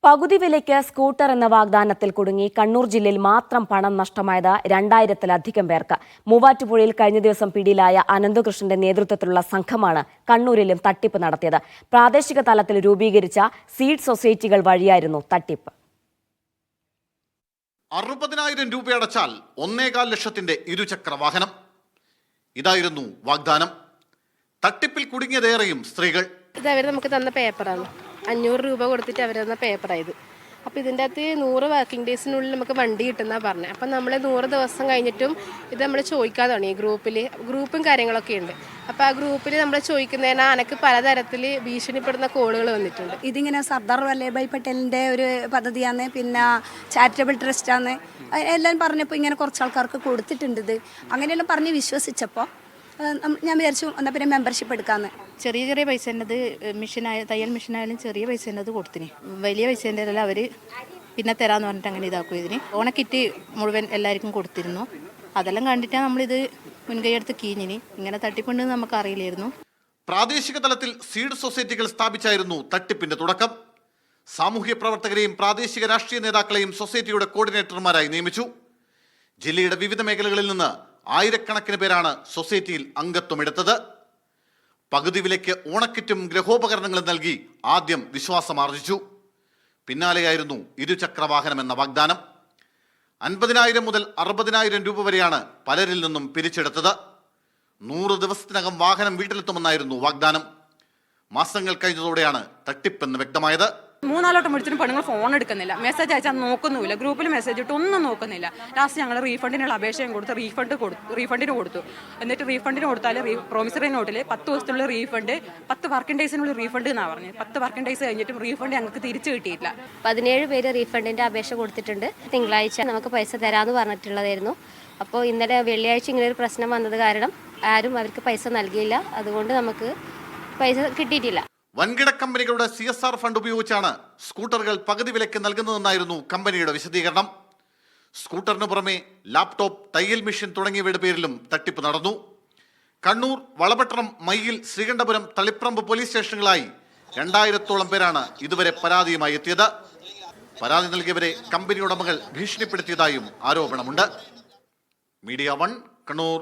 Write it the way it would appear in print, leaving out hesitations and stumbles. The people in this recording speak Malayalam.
പകുതി വിലയ്ക്ക് സ്കൂട്ടർ എന്ന വാഗ്ദാനത്തിൽ കുടുങ്ങി കണ്ണൂർ ജില്ലയിൽ മാത്രം പണം നഷ്ടമായത് 2000-ലധികം പേർക്ക്. മൂവാറ്റുപുഴയിൽ കഴിഞ്ഞ ദിവസം പിടിയിലായ അനന്തകൃഷ്ണന്റെ നേതൃത്വത്തിലുള്ള സംഘമാണ് കണ്ണൂരിലും തട്ടിപ്പ് നടത്തിയത്. പ്രാദേശിക തലത്തിൽ രൂപീകരിച്ച സീഡ് സൊസൈറ്റികൾ വഴിയായിരുന്നു തട്ടിപ്പ്. 60,000 രൂപയടച്ചാൽ 1.25 ലക്ഷത്തിന്റെ ഇരുചക്ര വാഹനം. ഇതായിരുന്നു വാഗ്ദാനം. തട്ടിപ്പിൽ കുടുങ്ങിയതേറെയും സ്ത്രീകൾ. ഇത് അവർ നമുക്ക് തന്ന പേപ്പറാണ്. 500 രൂപ കൊടുത്തിട്ട് അവർ തന്ന പേപ്പറായത്. അപ്പോൾ ഇതിൻ്റെ അകത്ത് 100 വർക്കിംഗ് ഡേയ്സിനുള്ളിൽ നമുക്ക് വണ്ടി കിട്ടുന്നതാണ് പറഞ്ഞത്. അപ്പം നമ്മൾ 100 ദിവസം കഴിഞ്ഞിട്ടും ഇത് നമ്മൾ ചോദിക്കാതെ തുടങ്ങി. ഗ്രൂപ്പും കാര്യങ്ങളൊക്കെ ഉണ്ട്. അപ്പോൾ ആ ഗ്രൂപ്പിൽ നമ്മൾ ചോദിക്കുന്നതിന് എനിക്ക് പലതരത്തിൽ ഭീഷണിപ്പെടുന്ന കോളുകൾ വന്നിട്ടുണ്ട്. ഇതിങ്ങനെ സർദാർ വല്ലഭായ് പട്ടേലിൻ്റെ ഒരു പദ്ധതിയാണ്, പിന്നെ ചാരിറ്റബിൾ ട്രസ്റ്റാണ് എല്ലാം പറഞ്ഞപ്പോൾ ഇങ്ങനെ കുറച്ച് ആൾക്കാർക്ക് കൊടുത്തിട്ടുണ്ട്. ഇത് അങ്ങനെയെല്ലാം പറഞ്ഞ് വിശ്വസിച്ചപ്പോൾ ഞാൻ വിചാരിച്ചു എന്നാൽ പിന്നെ മെമ്പർഷിപ്പ് എടുക്കാമെന്ന്. ചെറിയ പൈസ ഉള്ളത് തയ്യൽ മെഷീനായാലും ചെറിയ പൈസ ഉള്ളത് കൊടുത്തിന്. വലിയ പൈസ ഉണ്ടല്ല അവർ പിന്നെ തരാമെന്ന് പറഞ്ഞിട്ട് അങ്ങനെ ഇതാക്കും. ഇതിന് ഓണക്കിറ്റ് മുഴുവൻ എല്ലാവർക്കും കൊടുത്തിരുന്നു. അതെല്ലാം കണ്ടിട്ടാണ് നമ്മളിത് മുൻകൈയെടുത്ത് കീഞ്ഞിന്. ഇങ്ങനെ തട്ടിപ്പുണ്ടെന്ന് നമുക്ക് അറിയില്ലായിരുന്നു. പ്രാദേശിക തലത്തിൽ സീഡ് സൊസൈറ്റികൾ സ്ഥാപിച്ചായിരുന്നു തട്ടിപ്പിന്റെ തുടക്കം. സാമൂഹ്യ പ്രവർത്തകരെയും പ്രാദേശിക രാഷ്ട്രീയ നേതാക്കളെയും സൊസൈറ്റിയുടെ കോർഡിനേറ്റർമാരായി നിയമിച്ചു. ജില്ലയുടെ വിവിധ മേഖലകളിൽ നിന്ന് ആയിരക്കണക്കിന് പേരാണ് സൊസൈറ്റിയിൽ അംഗത്വമെടുത്തത്. പകുതി വിലയ്ക്ക് ഓണക്കിറ്റും ഗ്രഹോപകരണങ്ങളും നൽകി ആദ്യം വിശ്വാസമാർജിച്ചു. പിന്നാലെയായിരുന്നു ഇരുചക്ര വാഹനം എന്ന വാഗ്ദാനം. 50,000 മുതൽ 60,000 രൂപ വരെയാണ് പലരിൽ നിന്നും പിരിച്ചെടുത്തത്. 100 ദിവസത്തിനകം വാഹനം വീട്ടിലെത്തുമെന്നായിരുന്നു വാഗ്ദാനം. മാസങ്ങൾ കഴിഞ്ഞതോടെയാണ് തട്ടിപ്പെന്ന് വ്യക്തമായത്. 3-4 വട്ടം വിളിച്ചിട്ടും പെണ്ണുങ്ങൾ ഫോൺ എടുക്കുന്നില്ല. മെസ്സേജ് അയച്ചാൽ നോക്കുന്നില്ല. ഗ്രൂപ്പിൽ മെസ്സേജ് ഇട്ട് ഒന്നും നോക്കുന്നില്ല. ലാസ്റ്റ് ഞങ്ങൾ റീഫണ്ടിനുള്ള അപേക്ഷയും കൊടുത്ത് റീഫണ്ടിന് കൊടുത്തു. എന്നിട്ട് റീഫണ്ടിന് കൊടുത്താൽ പ്രോമിസറി നോട്ടിൽ 10 ദിവസത്തിനുള്ള റീഫണ്ട്, 10 വർക്കിംഗ് ഡേയ്സിനുള്ള റീഫണ്ട് എന്നാണ് പറഞ്ഞത്. 10 വർക്കിംഗ് ഡേയ്സ് കഴിഞ്ഞിട്ടും റീഫണ്ട് ഞങ്ങൾക്ക് തിരിച്ചു കിട്ടിയില്ല. 17 പേര് റീഫണ്ടിൻ്റെ അപേക്ഷ കൊടുത്തിട്ടുണ്ട്. തിങ്കളാഴ്ച നമുക്ക് പൈസ തരാമെന്ന് പറഞ്ഞിട്ടുള്ളതായിരുന്നു. അപ്പോൾ ഇന്നലെ വെള്ളിയാഴ്ച ഇങ്ങനെ ഒരു പ്രശ്നം വന്നത് കാരണം ആരും അവർക്ക് പൈസ നൽകിയില്ല. അതുകൊണ്ട് നമുക്ക് പൈസ കിട്ടിയിട്ടില്ല. വൻകിട കമ്പനികളുടെ CSR ഫണ്ട് ഉപയോഗിച്ചാണ് സ്കൂട്ടറുകൾ പകുതി വിലയ്ക്ക് നൽകുന്നതെന്നായിരുന്നു കമ്പനിയുടെ വിശദീകരണം. സ്കൂട്ടറിന് പുറമെ ലാപ്ടോപ്പ്, തയ്യൽ മെഷീൻ തുടങ്ങിയവയുടെ പേരിലും തട്ടിപ്പ് നടന്നു. കണ്ണൂർ, വളപട്ടണം, മയ്യിൽ, ശ്രീകണ്ഠപുരം, തളിപ്പറമ്പ് പോലീസ് സ്റ്റേഷനുകളായി 2000-ഓളം പേരാണ് ഇതുവരെ പരാതിയുമായി എത്തിയത്. പരാതി നൽകിയവരെ കമ്പനി ഉടമകൾ ഭീഷണിപ്പെടുത്തിയതായും ആരോപണമുണ്ട്. മീഡിയ 1 കണ്ണൂർ.